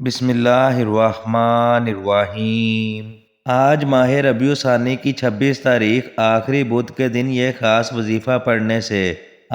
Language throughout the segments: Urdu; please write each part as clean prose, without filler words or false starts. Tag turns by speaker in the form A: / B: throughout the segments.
A: بسم اللہ الرحمن الرحیم۔ آج ماہ ربیع الثانی کی 26 تاریخ آخری بدھ کے دن یہ خاص وظیفہ پڑھنے سے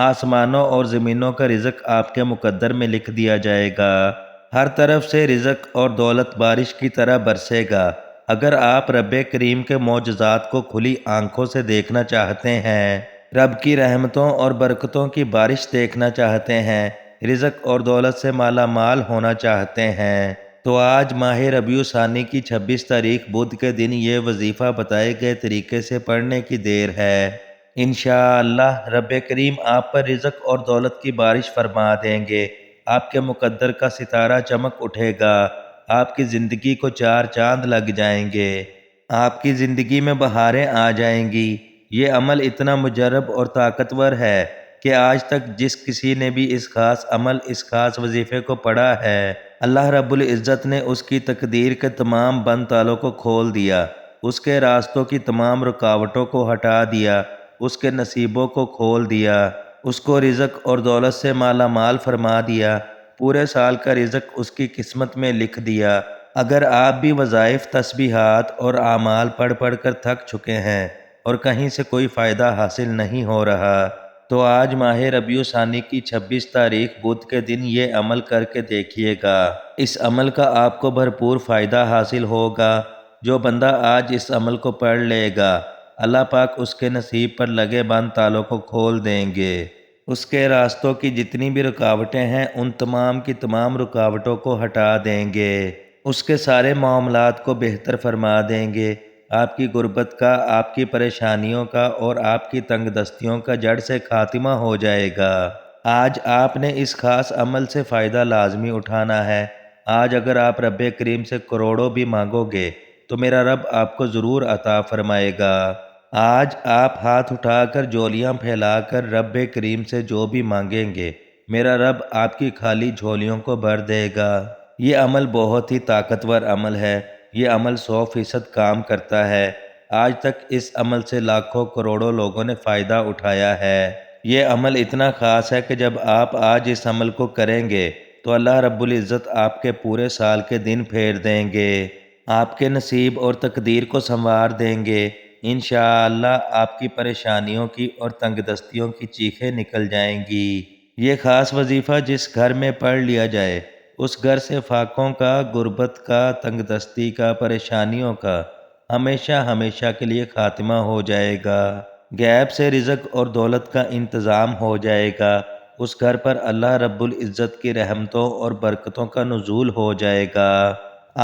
A: آسمانوں اور زمینوں کا رزق آپ کے مقدر میں لکھ دیا جائے گا۔ ہر طرف سے رزق اور دولت بارش کی طرح برسے گا۔ اگر آپ رب کریم کے معجزات کو کھلی آنکھوں سے دیکھنا چاہتے ہیں، رب کی رحمتوں اور برکتوں کی بارش دیکھنا چاہتے ہیں، رزق اور دولت سے مالا مال ہونا چاہتے ہیں، تو آج ماہ ربیع الثانی کی 26 تاریخ بدھ کے دن یہ وظیفہ بتائے گئے طریقے سے پڑھنے کی دیر ہے۔ انشاءاللہ رب کریم آپ پر رزق اور دولت کی بارش فرما دیں گے۔ آپ کے مقدر کا ستارہ چمک اٹھے گا۔ آپ کی زندگی کو 4 چاند لگ جائیں گے۔ آپ کی زندگی میں بہاریں آ جائیں گی۔ یہ عمل اتنا مجرب اور طاقتور ہے کہ آج تک جس کسی نے بھی اس خاص وظیفے کو پڑھا ہے، اللہ رب العزت نے اس کی تقدیر کے تمام بند تالوں کو کھول دیا، اس کے راستوں کی تمام رکاوٹوں کو ہٹا دیا، اس کے نصیبوں کو کھول دیا، اس کو رزق اور دولت سے مالا مال فرما دیا، پورے سال کا رزق اس کی قسمت میں لکھ دیا۔ اگر آپ بھی وظائف، تسبیحات اور اعمال پڑھ پڑھ کر تھک چکے ہیں اور کہیں سے کوئی فائدہ حاصل نہیں ہو رہا، تو آج ماہ ربیع الثانی کی 26 تاریخ بدھ کے دن یہ عمل کر کے دیکھیے گا۔ اس عمل کا آپ کو بھرپور فائدہ حاصل ہوگا۔ جو بندہ آج اس عمل کو پڑھ لے گا، اللہ پاک اس کے نصیب پر لگے بند تالوں کو کھول دیں گے۔ اس کے راستوں کی جتنی بھی رکاوٹیں ہیں، ان تمام کی تمام رکاوٹوں کو ہٹا دیں گے۔ اس کے سارے معاملات کو بہتر فرما دیں گے۔ آپ کی غربت کا، آپ کی پریشانیوں کا اور آپ کی تنگ دستیوں کا جڑ سے خاتمہ ہو جائے گا۔ آج آپ نے اس خاص عمل سے فائدہ لازمی اٹھانا ہے۔ آج اگر آپ رب کریم سے کروڑوں بھی مانگو گے تو میرا رب آپ کو ضرور عطا فرمائے گا۔ آج آپ ہاتھ اٹھا کر، جھولیاں پھیلا کر رب کریم سے جو بھی مانگیں گے، میرا رب آپ کی خالی جھولیوں کو بھر دے گا۔ یہ عمل بہت ہی طاقتور عمل ہے۔ یہ عمل 100% کام کرتا ہے۔ آج تک اس عمل سے لاکھوں کروڑوں لوگوں نے فائدہ اٹھایا ہے۔ یہ عمل اتنا خاص ہے کہ جب آپ آج اس عمل کو کریں گے تو اللہ رب العزت آپ کے پورے سال کے دن پھیر دیں گے، آپ کے نصیب اور تقدیر کو سنوار دیں گے۔ انشاءاللہ آپ کی پریشانیوں کی اور تنگ دستیوں کی چیخیں نکل جائیں گی۔ یہ خاص وظیفہ جس گھر میں پڑھ لیا جائے، اس گھر سے فاقوں کا، غربت کا، تنگ دستی کا، پریشانیوں کا ہمیشہ ہمیشہ کے لیے خاتمہ ہو جائے گا۔ غیب سے رزق اور دولت کا انتظام ہو جائے گا۔ اس گھر پر اللہ رب العزت کی رحمتوں اور برکتوں کا نزول ہو جائے گا۔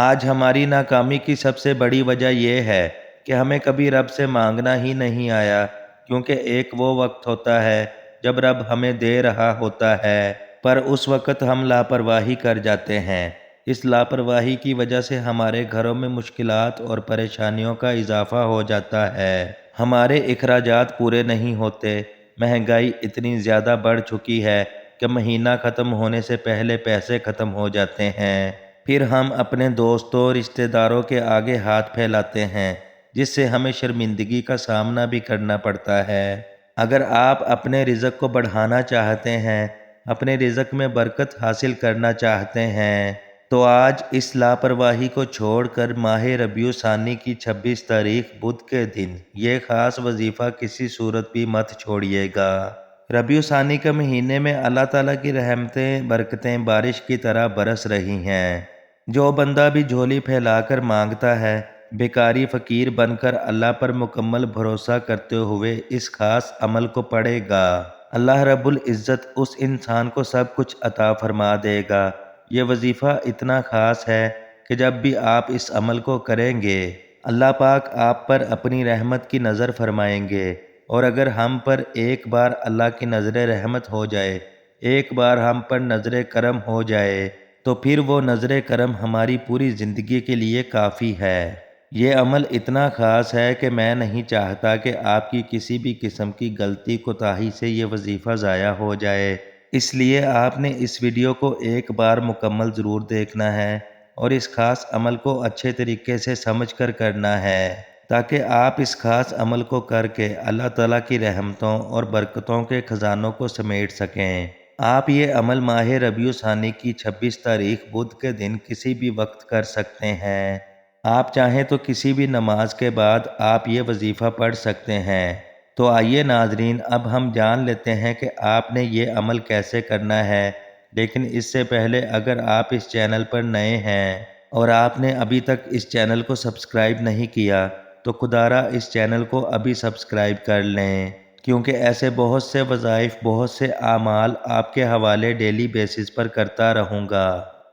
A: آج ہماری ناکامی کی سب سے بڑی وجہ یہ ہے کہ ہمیں کبھی رب سے مانگنا ہی نہیں آیا، کیونکہ ایک وہ وقت ہوتا ہے جب رب ہمیں دے رہا ہوتا ہے، پر اس وقت ہم لاپرواہی کر جاتے ہیں۔ اس لاپرواہی کی وجہ سے ہمارے گھروں میں مشکلات اور پریشانیوں کا اضافہ ہو جاتا ہے، ہمارے اخراجات پورے نہیں ہوتے، مہنگائی اتنی زیادہ بڑھ چکی ہے کہ مہینہ ختم ہونے سے پہلے پیسے ختم ہو جاتے ہیں۔ پھر ہم اپنے دوستوں، رشتہ داروں کے آگے ہاتھ پھیلاتے ہیں، جس سے ہمیں شرمندگی کا سامنا بھی کرنا پڑتا ہے۔ اگر آپ اپنے رزق کو بڑھانا چاہتے ہیں، اپنے رزق میں برکت حاصل کرنا چاہتے ہیں، تو آج اس لاپرواہی کو چھوڑ کر ماہ ربیع الثانی کی 26 تاریخ بدھ کے دن یہ خاص وظیفہ کسی صورت بھی مت چھوڑیے گا۔ ربیع الثانی کے مہینے میں اللہ تعالیٰ کی رحمتیں، برکتیں بارش کی طرح برس رہی ہیں۔ جو بندہ بھی جھولی پھیلا کر مانگتا ہے، بھکاری فقیر بن کر اللہ پر مکمل بھروسہ کرتے ہوئے اس خاص عمل کو پڑھے گا، اللہ رب العزت اس انسان کو سب کچھ عطا فرما دے گا۔ یہ وظیفہ اتنا خاص ہے کہ جب بھی آپ اس عمل کو کریں گے، اللہ پاک آپ پر اپنی رحمت کی نظر فرمائیں گے، اور اگر ہم پر ایک بار اللہ کی نظر رحمت ہو جائے، ایک بار ہم پر نظر کرم ہو جائے، تو پھر وہ نظر کرم ہماری پوری زندگی کے لیے کافی ہے۔ یہ عمل اتنا خاص ہے کہ میں نہیں چاہتا کہ آپ کی کسی بھی قسم کی غلطی کوتاہی سے یہ وظیفہ ضائع ہو جائے، اس لیے آپ نے اس ویڈیو کو ایک بار مکمل ضرور دیکھنا ہے اور اس خاص عمل کو اچھے طریقے سے سمجھ کر کرنا ہے، تاکہ آپ اس خاص عمل کو کر کے اللہ تعالیٰ کی رحمتوں اور برکتوں کے خزانوں کو سمیٹ سکیں۔ آپ یہ عمل ماہ ربیع الثانی کی 26 تاریخ بدھ کے دن کسی بھی وقت کر سکتے ہیں۔ آپ چاہیں تو کسی بھی نماز کے بعد آپ یہ وظیفہ پڑھ سکتے ہیں۔ تو آئیے ناظرین، اب ہم جان لیتے ہیں کہ آپ نے یہ عمل کیسے کرنا ہے۔ لیکن اس سے پہلے اگر آپ اس چینل پر نئے ہیں اور آپ نے ابھی تک اس چینل کو سبسکرائب نہیں کیا تو خدا را اس چینل کو ابھی سبسکرائب کر لیں، کیونکہ ایسے بہت سے وظائف، بہت سے اعمال آپ کے حوالے ڈیلی بیسس پر کرتا رہوں گا۔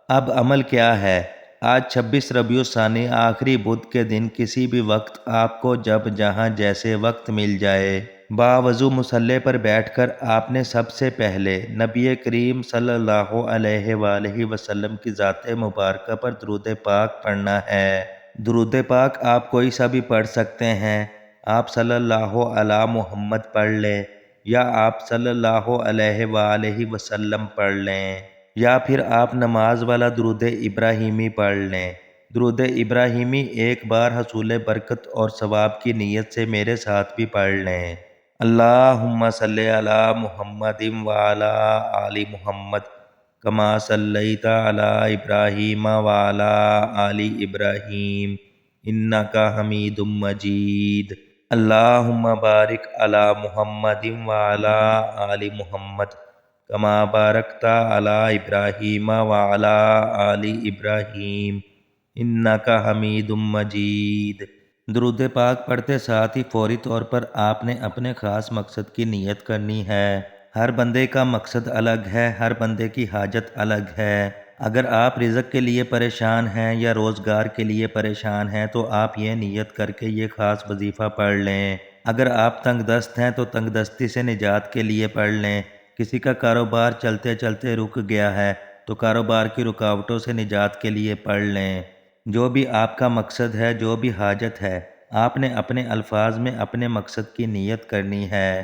A: اب عمل کیا ہے؟ آج 26 ربیع الثانی آخری بدھ کے دن کسی بھی وقت آپ کو جب جہاں جیسے وقت مل جائے، باوضو مصلی پر بیٹھ کر آپ نے سب سے پہلے نبی کریم صلی اللہ علیہ وآلہ وسلم کی ذات مبارکہ پر درود پاک پڑھنا ہے۔ درود پاک آپ کوئی سا بھی پڑھ سکتے ہیں۔ آپ صلی اللہ علی محمد پڑھ لیں، یا آپ صلی اللہ علیہ وآلہ وسلم پڑھ لیں، یا پھر آپ نماز والا درود ابراہیمی پڑھ لیں۔ درود ابراہیمی ایک بار حصول برکت اور ثواب کی نیت سے میرے ساتھ بھی پڑھ لیں۔ اللہم صلی علی محمد وعلی آل محمد کما صلیت علی ابراہیم وعلی آل ابراہیم انک حمید مجید۔ اللہم بارک علی محمد وعلی آل محمد کما بارکت علی ابراہیم وعلی آل ابراہیم انک حمید مجید۔ درود پاک پڑھتے ساتھ ہی فوری طور پر آپ نے اپنے خاص مقصد کی نیت کرنی ہے۔ ہر بندے کا مقصد الگ ہے، ہر بندے کی حاجت الگ ہے۔ اگر آپ رزق کے لیے پریشان ہیں یا روزگار کے لیے پریشان ہیں تو آپ یہ نیت کر کے یہ خاص وظیفہ پڑھ لیں۔ اگر آپ تنگ دست ہیں تو تنگ دستی سے نجات کے لیے پڑھ لیں۔ کسی کا کاروبار چلتے چلتے رک گیا ہے تو کاروبار کی رکاوٹوں سے نجات کے لیے پڑھ لیں۔ جو بھی آپ کا مقصد ہے، جو بھی حاجت ہے، آپ نے اپنے الفاظ میں اپنے مقصد کی نیت کرنی ہے۔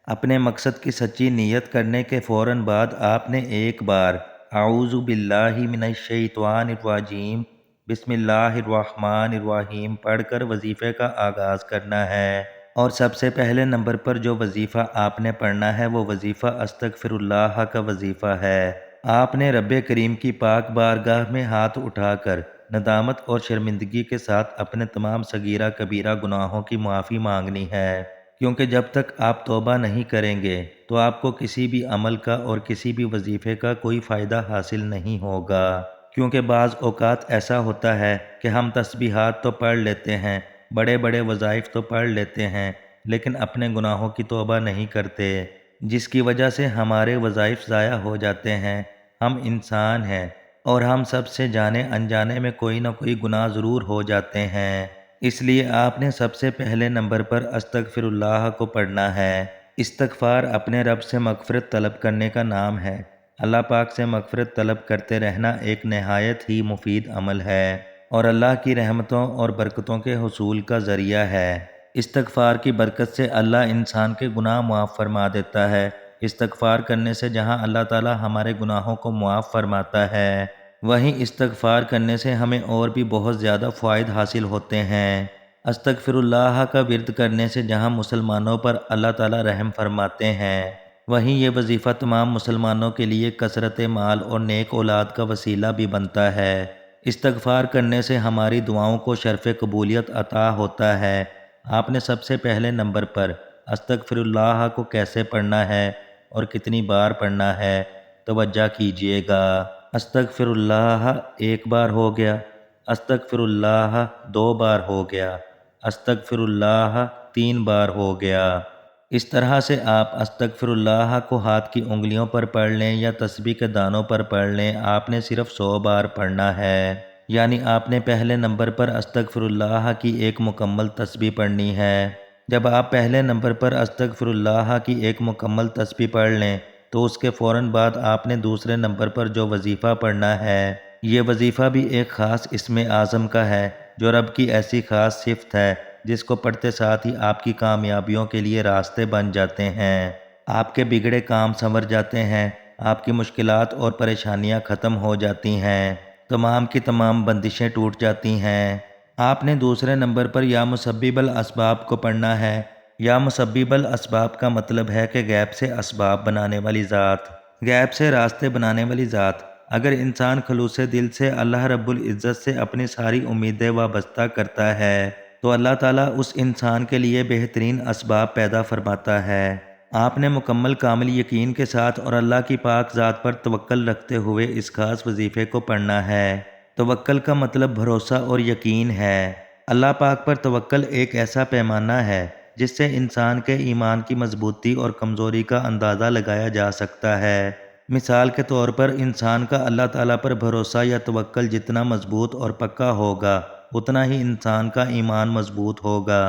A: اپنے مقصد کی سچی نیت کرنے کے فوراً بعد آپ نے ایک بار اعوذ باللہ من الشیطان الرجیم بسم اللہ الرحمن الرحیم پڑھ کر وظیفے کا آغاز کرنا ہے۔ اور سب سے پہلے نمبر پر جو وظیفہ آپ نے پڑھنا ہے وہ وظیفہ استغفر اللہ کا وظیفہ ہے۔ آپ نے رب کریم کی پاک بارگاہ میں ہاتھ اٹھا کر ندامت اور شرمندگی کے ساتھ اپنے تمام صغیرہ کبیرہ گناہوں کی معافی مانگنی ہے، کیونکہ جب تک آپ توبہ نہیں کریں گے تو آپ کو کسی بھی عمل کا اور کسی بھی وظیفے کا کوئی فائدہ حاصل نہیں ہوگا۔ کیونکہ بعض اوقات ایسا ہوتا ہے کہ ہم تسبیحات تو پڑھ لیتے ہیں، بڑے بڑے وظائف تو پڑھ لیتے ہیں، لیکن اپنے گناہوں کی توبہ نہیں کرتے، جس کی وجہ سے ہمارے وظائف ضائع ہو جاتے ہیں۔ ہم انسان ہیں اور ہم سب سے جانے انجانے میں کوئی نہ کوئی گناہ ضرور ہو جاتے ہیں۔ اس لیے آپ نے سب سے پہلے نمبر پر استغفر اللہ کو پڑھنا ہے۔ استغفار اپنے رب سے مغفرت طلب کرنے کا نام ہے۔ اللہ پاک سے مغفرت طلب کرتے رہنا ایک نہایت ہی مفید عمل ہے اور اللہ کی رحمتوں اور برکتوں کے حصول کا ذریعہ ہے۔ استغفار کی برکت سے اللہ انسان کے گناہ معاف فرما دیتا ہے۔ استغفار کرنے سے جہاں اللہ تعالی ہمارے گناہوں کو معاف فرماتا ہے، وہیں استغفار کرنے سے ہمیں اور بھی بہت زیادہ فوائد حاصل ہوتے ہیں۔ استغفر اللہ کا ورد کرنے سے جہاں مسلمانوں پر اللہ تعالی رحم فرماتے ہیں، وہیں یہ وظیفہ تمام مسلمانوں کے لیے کثرت مال اور نیک اولاد کا وسیلہ بھی بنتا ہے۔ استغفار کرنے سے ہماری دعاؤں کو شرف قبولیت عطا ہوتا ہے۔ آپ نے سب سے پہلے نمبر پر استغفر اللہ کو کیسے پڑھنا ہے اور کتنی بار پڑھنا ہے، توجہ کیجئے گا۔ استغفر اللہ ایک بار ہو گیا، استغفر اللہ 2 بار ہو گیا، استغفر اللہ 3 بار ہو گیا۔ اس طرح سے آپ استغفر اللہ کو ہاتھ کی انگلیوں پر پڑھ لیں یا تسبیح کے دانوں پر پڑھ لیں۔ آپ نے صرف 100 بار پڑھنا ہے، یعنی آپ نے پہلے نمبر پر استغفر اللہ کی ایک مکمل تسبیح پڑھنی ہے۔ جب آپ پہلے نمبر پر استغفر اللہ کی ایک مکمل تسبیح پڑھ لیں تو اس کے فوراً بعد آپ نے دوسرے نمبر پر جو وظیفہ پڑھنا ہے، یہ وظیفہ بھی ایک خاص اسم اعظم کا ہے جو رب کی ایسی خاص صفت ہے جس کو پڑھتے ساتھ ہی آپ کی کامیابیوں کے لیے راستے بن جاتے ہیں، آپ کے بگڑے کام سنور جاتے ہیں، آپ کی مشکلات اور پریشانیاں ختم ہو جاتی ہیں، تمام کی تمام بندشیں ٹوٹ جاتی ہیں۔ آپ نے دوسرے نمبر پر یا مسبب الاسباب کو پڑھنا ہے۔ یا مسبب الاسباب کا مطلب ہے کہ غیب سے اسباب بنانے والی ذات۔ غیب سے راستے بنانے والی ذات۔ اگر انسان خلوص دل سے اللہ رب العزت سے اپنی ساری امیدیں وابستہ کرتا ہے تو اللہ تعالیٰ اس انسان کے لیے بہترین اسباب پیدا فرماتا ہے۔ آپ نے مکمل کامل یقین کے ساتھ اور اللہ کی پاک ذات پر توکل رکھتے ہوئے اس خاص وظیفے کو پڑھنا ہے۔ توکل کا مطلب بھروسہ اور یقین ہے۔ اللہ پاک پر توکل ایک ایسا پیمانہ ہے جس سے انسان کے ایمان کی مضبوطی اور کمزوری کا اندازہ لگایا جا سکتا ہے۔ مثال کے طور پر انسان کا اللہ تعالیٰ پر بھروسہ یا توکل جتنا مضبوط اور پکا ہوگا اتنا ہی انسان کا ایمان مضبوط ہوگا،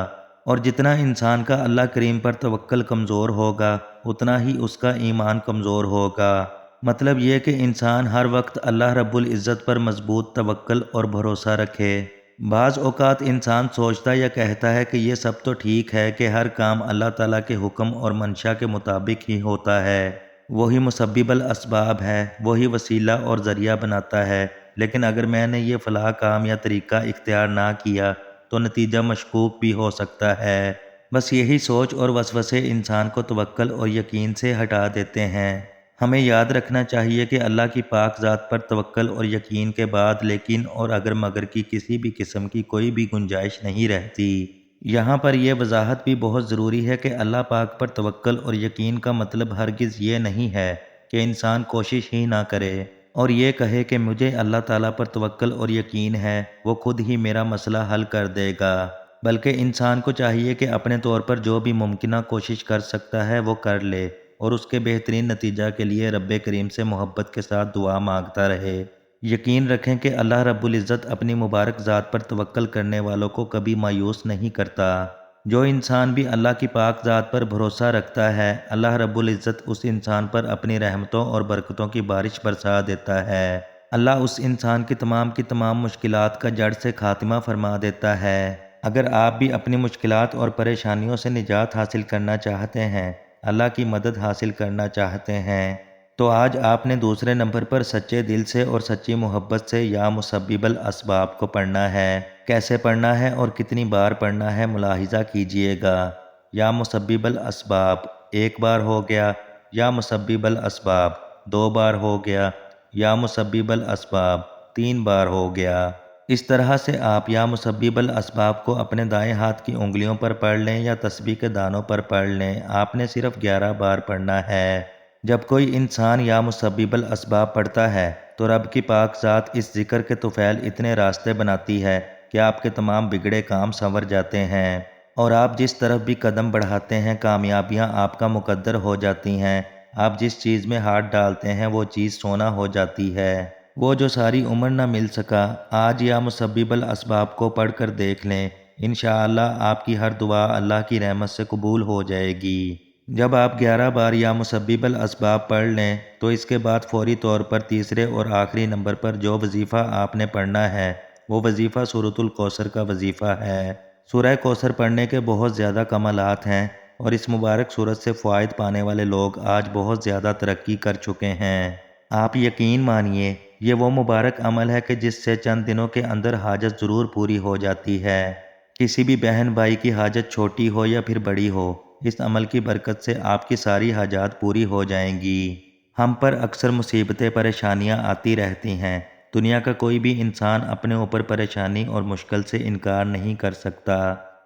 A: اور جتنا انسان کا اللہ کریم پر توکل کمزور ہوگا اتنا ہی اس کا ایمان کمزور ہوگا۔ مطلب یہ کہ انسان ہر وقت اللہ رب العزت پر مضبوط توکل اور بھروسہ رکھے۔ بعض اوقات انسان سوچتا یا کہتا ہے کہ یہ سب تو ٹھیک ہے کہ ہر کام اللہ تعالیٰ کے حکم اور منشا کے مطابق ہی ہوتا ہے، وہی مسبب الاسباب ہے، وہی وسیلہ اور ذریعہ بناتا ہے، لیکن اگر میں نے یہ فلاں کام یا طریقہ اختیار نہ کیا تو نتیجہ مشکوک بھی ہو سکتا ہے۔ بس یہی سوچ اور وسوسے انسان کو توکل اور یقین سے ہٹا دیتے ہیں۔ ہمیں یاد رکھنا چاہیے کہ اللہ کی پاک ذات پر توکل اور یقین کے بعد لیکن اور اگر مگر کی کسی بھی قسم کی کوئی بھی گنجائش نہیں رہتی۔ یہاں پر یہ وضاحت بھی بہت ضروری ہے کہ اللہ پاک پر توکل اور یقین کا مطلب ہرگز یہ نہیں ہے کہ انسان کوشش ہی نہ کرے اور یہ کہے کہ مجھے اللہ تعالیٰ پر توکل اور یقین ہے، وہ خود ہی میرا مسئلہ حل کر دے گا، بلکہ انسان کو چاہیے کہ اپنے طور پر جو بھی ممکنہ کوشش کر سکتا ہے وہ کر لے اور اس کے بہترین نتیجہ کے لیے رب کریم سے محبت کے ساتھ دعا مانگتا رہے۔ یقین رکھیں کہ اللہ رب العزت اپنی مبارک ذات پر توکل کرنے والوں کو کبھی مایوس نہیں کرتا۔ جو انسان بھی اللہ کی پاک ذات پر بھروسہ رکھتا ہے، اللہ رب العزت اس انسان پر اپنی رحمتوں اور برکتوں کی بارش برسا دیتا ہے۔ اللہ اس انسان کی تمام مشکلات کا جڑ سے خاتمہ فرما دیتا ہے۔ اگر آپ بھی اپنی مشکلات اور پریشانیوں سے نجات حاصل کرنا چاہتے ہیں، اللہ کی مدد حاصل کرنا چاہتے ہیں، تو آج آپ نے دوسرے نمبر پر سچے دل سے اور سچی محبت سے یا مسبب الاسباب کو پڑھنا ہے۔ کیسے پڑھنا ہے اور کتنی بار پڑھنا ہے ملاحظہ کیجئے گا۔ یا مسبب الاسباب 1 بار ہو گیا، یا مسبب الاسباب 2 بار ہو گیا، یا مسبب الاسباب 3 بار ہو گیا۔ اس طرح سے آپ یا مسبب الاسباب کو اپنے دائیں ہاتھ کی انگلیوں پر پڑھ لیں یا تسبیح کے دانوں پر پڑھ لیں۔ آپ نے صرف 11 بار پڑھنا ہے۔ جب کوئی انسان یا مسبب الاسباب پڑھتا ہے تو رب کی پاک ذات اس ذکر کے طفیل اتنے راستے بناتی ہے کہ آپ کے تمام بگڑے کام سنور جاتے ہیں، اور آپ جس طرف بھی قدم بڑھاتے ہیں کامیابیاں آپ کا مقدر ہو جاتی ہیں۔ آپ جس چیز میں ہاتھ ڈالتے ہیں وہ چیز سونا ہو جاتی ہے۔ وہ جو ساری عمر نہ مل سکا، آج یا مسبب الاسباب کو پڑھ کر دیکھ لیں، انشاءاللہ آپ کی ہر دعا اللہ کی رحمت سے قبول ہو جائے گی۔ جب آپ 11 بار یا مسبب الاسباب پڑھ لیں تو اس کے بعد فوری طور پر تیسرے اور آخری نمبر پر جو وظیفہ آپ نے پڑھنا ہے وہ وظیفہ سورۃ الکوثر کا وظیفہ ہے۔ سورہ کوثر پڑھنے کے بہت زیادہ کمالات ہیں اور اس مبارک سورت سے فوائد پانے والے لوگ آج بہت زیادہ ترقی کر چکے ہیں۔ آپ یقین مانیے یہ وہ مبارک عمل ہے کہ جس سے چند دنوں کے اندر حاجت ضرور پوری ہو جاتی ہے۔ کسی بھی بہن بھائی کی حاجت چھوٹی ہو یا پھر بڑی ہو، اس عمل کی برکت سے آپ کی ساری حاجات پوری ہو جائیں گی۔ ہم پر اکثر مصیبتیں پریشانیاں آتی رہتی ہیں۔ دنیا کا کوئی بھی انسان اپنے اوپر پریشانی اور مشکل سے انکار نہیں کر سکتا۔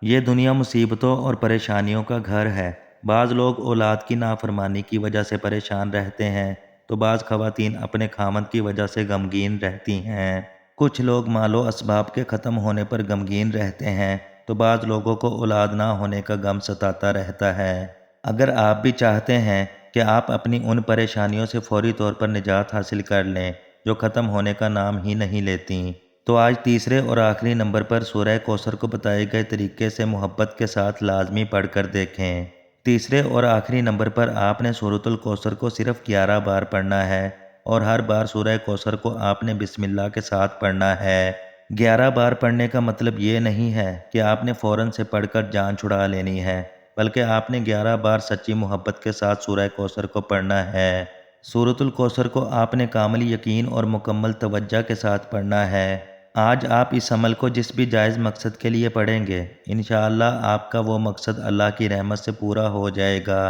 A: یہ دنیا مصیبتوں اور پریشانیوں کا گھر ہے۔ بعض لوگ اولاد کی نافرمانی کی وجہ سے پریشان رہتے ہیں تو بعض خواتین اپنے خامند کی وجہ سے غمگین رہتی ہیں۔ کچھ لوگ مال و اسباب کے ختم ہونے پر غمگین رہتے ہیں تو بعض لوگوں کو اولاد نہ ہونے کا غم ستاتا رہتا ہے۔ اگر آپ بھی چاہتے ہیں کہ آپ اپنی ان پریشانیوں سے فوری طور پر نجات حاصل کر لیں جو ختم ہونے کا نام ہی نہیں لیتی، تو آج تیسرے اور آخری نمبر پر سورہ کوثر کو بتائے گئے طریقے سے محبت کے ساتھ لازمی پڑھ کر دیکھیں۔ تیسرے اور آخری نمبر پر آپ نے سورۃ الکوثر کو صرف 11 بار پڑھنا ہے اور ہر بار سورہ کوثر کو آپ نے بسم اللہ کے ساتھ پڑھنا ہے۔ 11 بار پڑھنے کا مطلب یہ نہیں ہے کہ آپ نے فوراً سے پڑھ کر جان چھڑا لینی ہے، بلکہ آپ نے 11 بار سچی محبت کے ساتھ سورہ کوثر کو پڑھنا ہے۔ سورۃ الکوثر کو آپ نے کامل یقین اور مکمل توجہ کے ساتھ پڑھنا ہے۔ آج آپ اس عمل کو جس بھی جائز مقصد کے لیے پڑھیں گے، انشاءاللہ آپ کا وہ مقصد اللہ کی رحمت سے پورا ہو جائے گا۔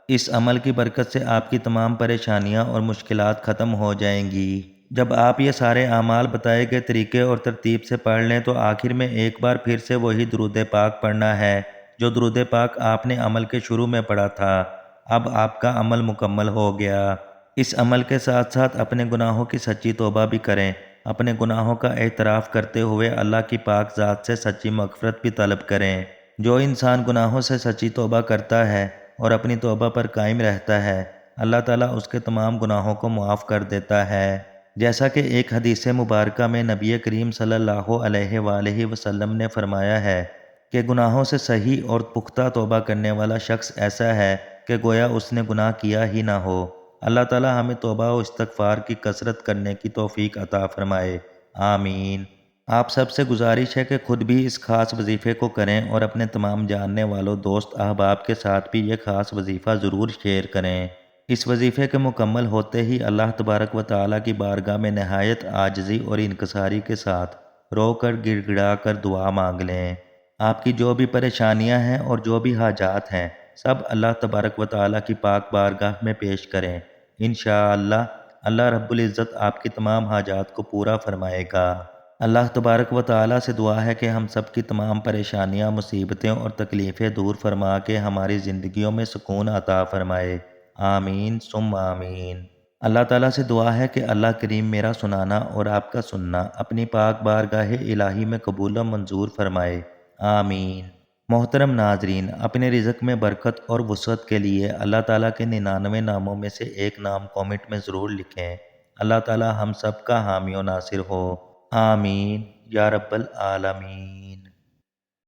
A: اس عمل کی برکت سے آپ کی تمام پریشانیاں اور مشکلات ختم ہو جائیں گی۔ جب آپ یہ سارے اعمال بتائے گئے طریقے اور ترتیب سے پڑھ لیں تو آخر میں ایک بار پھر سے وہی درود پاک پڑھنا ہے جو درود پاک آپ نے عمل کے شروع میں پڑھا تھا۔ اب آپ کا عمل مکمل ہو گیا۔ اس عمل کے ساتھ ساتھ اپنے گناہوں کی سچی توبہ بھی کریں۔ اپنے گناہوں کا اعتراف کرتے ہوئے اللہ کی پاک ذات سے سچی مغفرت بھی طلب کریں۔ جو انسان گناہوں سے سچی توبہ کرتا ہے اور اپنی توبہ پر قائم رہتا ہے، اللہ تعالیٰ اس کے تمام گناہوں کو معاف کر دیتا ہے۔ جیسا کہ ایک حدیث مبارکہ میں نبی کریم صلی اللہ علیہ وآلہ وسلم نے فرمایا ہے کہ گناہوں سے صحیح اور پختہ توبہ کرنے والا شخص ایسا ہے کہ گویا اس نے گناہ کیا ہی نہ ہو۔ اللہ تعالیٰ ہمیں توبہ و استغفار کی کثرت کرنے کی توفیق عطا فرمائے، آمین۔ آپ سب سے گزارش ہے کہ خود بھی اس خاص وظیفے کو کریں اور اپنے تمام جاننے والوں، دوست احباب کے ساتھ بھی یہ خاص وظیفہ ضرور شیئر کریں۔ اس وظیفے کے مکمل ہوتے ہی اللہ تبارک و تعالیٰ کی بارگاہ میں نہایت عاجزی اور انکساری کے ساتھ رو کر گڑ گڑا کر دعا مانگ لیں۔ آپ کی جو بھی پریشانیاں ہیں اور جو بھی حاجات ہیں، سب اللہ تبارک و تعالیٰ کی پاک بارگاہ میں پیش کریں۔ انشاءاللہ اللہ رب العزت آپ کی تمام حاجات کو پورا فرمائے گا۔ اللہ تبارک و تعالیٰ سے دعا ہے کہ ہم سب کی تمام پریشانیاں، مصیبتیں اور تکلیفیں دور فرما کے ہماری زندگیوں میں سکون عطا فرمائے، آمین ثم آمین۔ اللہ تعالیٰ سے دعا ہے کہ اللہ کریم میرا سنانا اور آپ کا سننا اپنی پاک بارگاہ الہی میں قبول و منظور فرمائے، آمین۔ محترم ناظرین، اپنے رزق میں برکت اور وسعت کے لیے اللہ تعالیٰ کے 99 ناموں میں سے ایک نام کامنٹ میں ضرور لکھیں۔ اللہ تعالیٰ ہم سب کا حامی و ناصر ہو، آمین یا رب العالمین۔